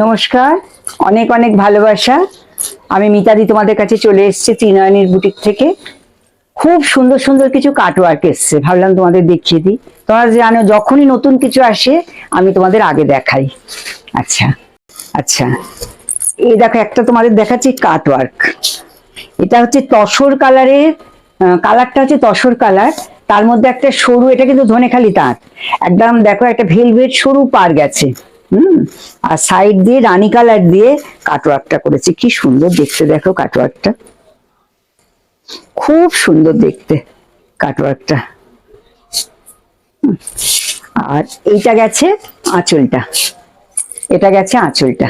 নমস্কার, অনেক অনেক ভালোবাসা। আমি মিতাদি তোমাদের কাছে চলে এসেছি ত্রিনয়নীর বুটিক থেকে। খুব সুন্দর সুন্দর কিছু কাটওয়ার্ক এসছে, ভাবলাম তোমাদের দেখিয়ে দিই। তোমরা জানো যখনই নতুন কিছু আসে আমি তোমাদের আগে দেখাই। আচ্ছা আচ্ছা, এই দেখো একটা তোমাদের দেখাচ্ছি কাটওয়ার্ক। এটা হচ্ছে তসর কালারের, কালারটা হচ্ছে তসর কালার, তার মধ্যে একটা সরু, এটা কিন্তু ধনেখালি তাঁত, একদম দেখো একটা ভেলভেট সরু পার গেছে। আর সাইড দিয়ে রানী কালার দিয়ে কাটওয়ার্কটা করেছে, কি সুন্দর দেখতে দেখো কাটওয়ার্কটা, খুব সুন্দর দেখতে কাটওয়ার্কটা। আর এইটা গেছে আঁচলটা, এটা গেছে আঁচলটা,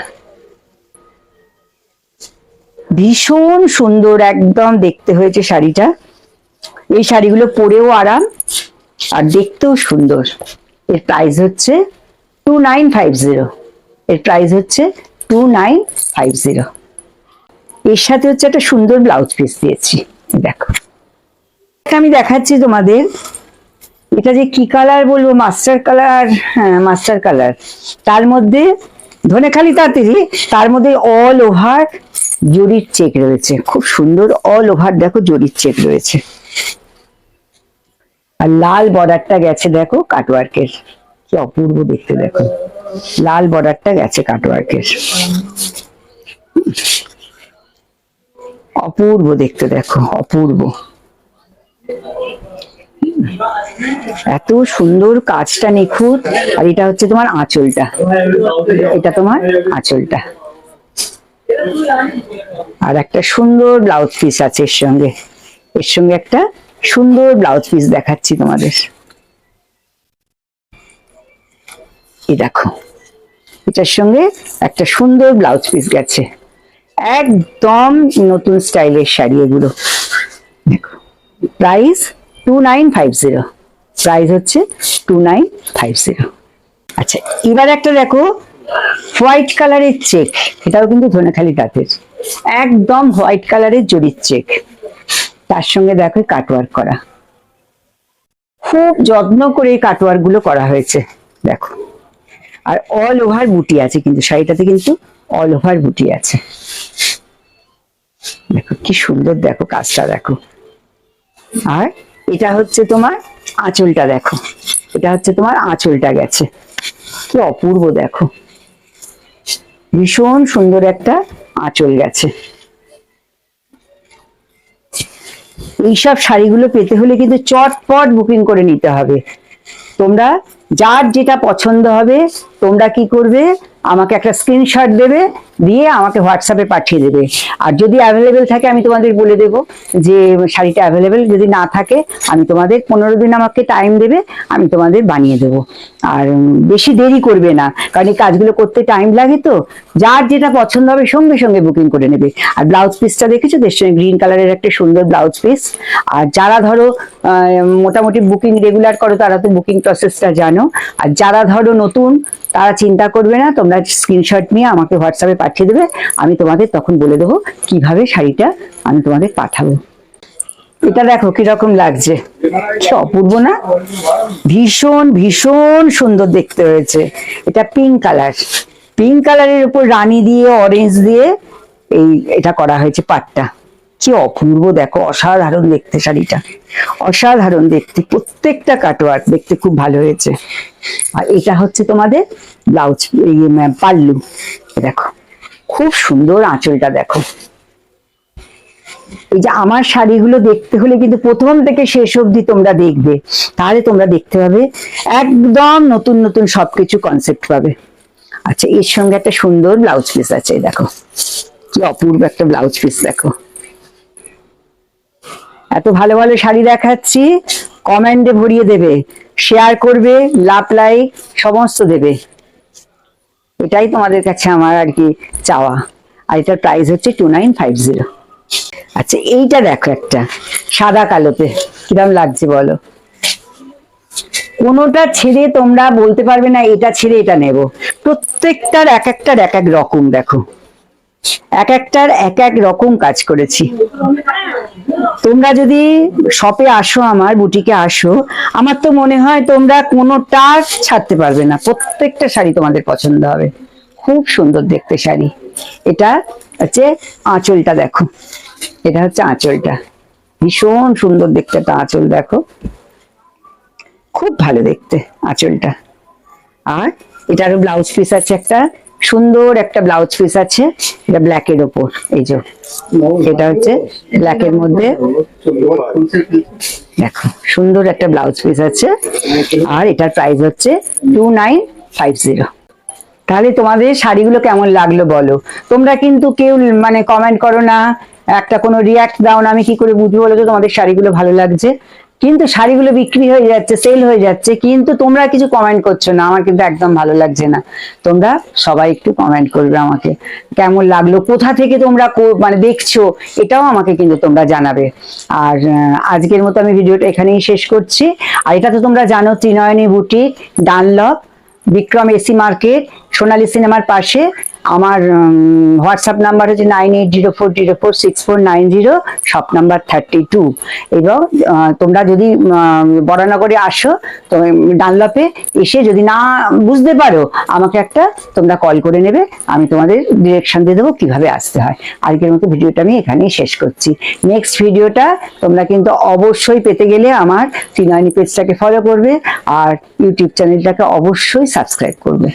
ভীষণ সুন্দর একদম দেখতে হয়েছে শাড়িটা। এই শাড়িগুলো পরেও আরাম আর দেখতেও সুন্দর। এর প্রাইস হচ্ছে 2950। এর প্রাইস হচ্ছে 2950। এর সাথে হচ্ছে একটা সুন্দর ব্লাউজ পিস দিয়েছি, দেখো। আমি দেখাচ্ছি তোমাদের, এটা যে কি কালার বলবো, মাস্টার কালার। হ্যাঁ, মাস্টার কালার, তার মধ্যে ধনেখালি তাঁতেরই, তার মধ্যে অল ওভার জরির চেক রয়েছে, খুব সুন্দর অল ওভার দেখো জরির চেক রয়েছে। আর লাল বর্ডারটা গেছে দেখো কাটওয়ার্কের, কি অপূর্ব দেখতে দেখো, লাল বর্ডারটা গেছে কাটওয়ার্কের, অপূর্ব দেখতে দেখো, অপূর্ব। এত সুন্দর কাজটা নিখুঁত। আর এটা হচ্ছে তোমার আঁচলটা, এটা তোমার আঁচলটা। আর একটা সুন্দর ব্লাউজ পিস আছে এর সঙ্গে, এর সঙ্গে একটা সুন্দর ব্লাউজ পিস দেখাচ্ছি তোমাদের। এই দেখো, এটার সঙ্গে একটা সুন্দর ব্লাউজ পিস গেছে, একদম নতুন স্টাইলের শাড়ি এগুলো। দেখো, প্রাইস 2950। প্রাইস হচ্ছে 2950। আচ্ছা, এবার একটা দেখো হোয়াইট কালারের চেক, এটাও কিন্তু ধনেখালি তাঁতের, একদম হোয়াইট কালারের জরির চেক, তার সঙ্গে দেখো কাটওয়ার্ক করা, খুব যত্ন করে এই কাটওয়ার্ক গুলো করা হয়েছে দেখো। আর অল ওভার বুটি আছে, কিন্তু শাড়িটাতে কিন্তু অল ওভার বুটি আছে, দেখো কি সুন্দর দেখো কাজটা দেখো। আর এটা হচ্ছে তোমার আঁচলটা, দেখো এটা হচ্ছে তোমার আঁচলটা গেছে, কি অপূর্ব দেখো, ভীষণ সুন্দর একটা আঁচল গেছে। এইসব শাড়িগুলো পেতে হলে কিন্তু চটপট বুকিং করে নিতে হবে। তোমরা যার যেটা পছন্দ হবে তোমরা কি করবে, আমাকে একটা স্ক্রিনশট দেবে, দিয়ে আমাকে হোয়াটসঅ্যাপে পাঠিয়ে দেবে। আর যদি অ্যাভেলেবেল থাকে আমি তোমাদের বলে দেব যে শাড়িটা অ্যাভেলেবেল, যদি না থাকে আমি তোমাদের 15 দিন আমাকে টাইম দেবে, আমি তোমাদের বানিয়ে দেবো। আর বেশি দেরি করবে না, কারণ এই কাজগুলো করতে টাইম লাগে, তো যার যেটা পছন্দ হবে সঙ্গে সঙ্গে বুকিং করে নেবে। আর ব্লাউজ পিসটা দেখেছো, গ্রিন কালারের একটা সুন্দর ব্লাউজ পিস। আর যারা ধরো মোটামুটি বুকিং রেগুলার করো তারা তো বুকিং প্রসেসটা জানো, আর যারা ধরো নতুন তারা চিন্তা করবে না, তোমরা স্ক্রিনশট নিয়ে আমাকে হোয়াটসঅ্যাপে পাঠিয়ে দেবে, আমি তোমাদের তখন বলে দেবো কিভাবে শাড়িটা আমি তোমাদের পাঠাবো। এটা দেখো কিরকম লাগছে, কি অপূর্ব না, ভীষণ ভীষণ সুন্দর দেখতে হয়েছে। এটা পিঙ্ক কালার, পিঙ্ক কালারের উপর রানী দিয়ে অরেঞ্জ দিয়ে এটা করা হয়েছে পাটটা, কি অপূর্ব দেখো, অসাধারণ দেখতে শাড়িটা, অসাধারণ দেখতে, প্রত্যেকটা কাটওয়ার্ক দেখতে খুব ভালো হয়েছে। আর এটা হচ্ছে তোমাদের ব্লাউজ পাল্লু, দেখো খুব সুন্দর আঁচলটা দেখো। এই যে আমার শাড়িগুলো দেখতে হলে কিন্তু প্রথম থেকে শেষ অবধি তোমরা দেখবে, তাহলে তোমরা দেখতে পাবে একদম নতুন নতুন সবকিছু কনসেপ্ট পাবে। আচ্ছা, এর সঙ্গে একটা সুন্দর ব্লাউজ পিস আছে, দেখো কি অপূর্ব একটা ব্লাউজ পিস দেখো। এত ভালো ভালো শাড়ি দেখাচ্ছি, কমেন্টে ভরিয়ে দেবে, শেয়ার করবে, লাভ লাইক সমস্ত দেবে, এটাই তোমাদের কাছে আমার আর কি চাওয়া। আর এটার প্রাইস হচ্ছে 2950। আচ্ছা, এইটা দেখো একটা সাদা কালোতে, কিরম লাগছে বলো, কোনোটা ছেড়ে তোমরা বলতে পারবে না এটা ছেড়ে এটা নেব, প্রত্যেকটার এক একটার এক এক রকম দেখো, এক একটার এক এক রকম কাজ করেছি। তোমরা যদি শপে আসো, আমার বুটিকে আসো, আমার তো মনে হয় তোমরা কোনোটা ছাড়তে পারবে না, প্রত্যেকটা শাড়ি তোমাদের পছন্দ হবে, খুব সুন্দর দেখতে শাড়ি। এটা হচ্ছে আঁচলটা, দেখো এটা হচ্ছে আঁচলটা, ভীষণ সুন্দর দেখতে একটা আঁচল, দেখো খুব ভালো দেখতে আঁচলটা। আর এটারও ব্লাউজ পিস আছে, একটা সুন্দর একটা ব্লাউজ পিস আছে, এটা ব্ল্যাকের ওপর, এই যে এটা হচ্ছে ব্ল্যাকের মধ্যে, দেখো সুন্দর একটা ব্লাউজ পিস আছে। আর এটার প্রাইস হচ্ছে 2950। তাহলে তোমাদের শাড়িগুলো কেমন লাগলো বলো। তোমরা কিন্তু কেউ মানে কমেন্ট করো না, একটা কোনো রিয়াক্ট দাও না, আমি কি করে বুঝবো বলো তো তোমাদের শাড়িগুলো ভালো লাগছে। কিন্তু শাড়িগুলো বিক্রি হয়ে যাচ্ছে, সেল হয়ে যাচ্ছে, কিন্তু তোমরা কিছু কমেন্ট করছো না, আমার কিন্তু একদম ভালো লাগছে না। তোমরা সবাই একটু কমেন্ট করবে আমাকে কেমন লাগলো, কোথা থেকে তোমরা মানে দেখছো, এটাও আমাকে কিন্তু তোমরা জানাবে। আর আজকের মতো আমি ভিডিওটা এখানেই শেষ করছি। আর এটা তো তোমরা জানো, Trinayani boutique, Dunlop, Vikram AC market, Sonali সিনেমার পাশে। আমার হোয়াটসঅ্যাপ নাম্বার হচ্ছে 9804046490, শপ নাম্বার 32। এবং তোমরা যদি বরানগরে আসো, তো ডানলপে এসে যদি না বুঝতে পারো, আমাকে একটা তোমরা কল করে নেবে, আমি তোমাদের ডিরেকশন দিয়ে দেবো কিভাবে আসতে হয়। আজকের মতো ভিডিওটা আমি এখানেই শেষ করছি। নেক্সট ভিডিওটা তোমরা কিন্তু অবশ্যই পেতে গেলে আমার ত্রিনয়নী পেজটাকে ফলো করবে, আর ইউটিউব চ্যানেলটাকে অবশ্যই সাবস্ক্রাইব করবে।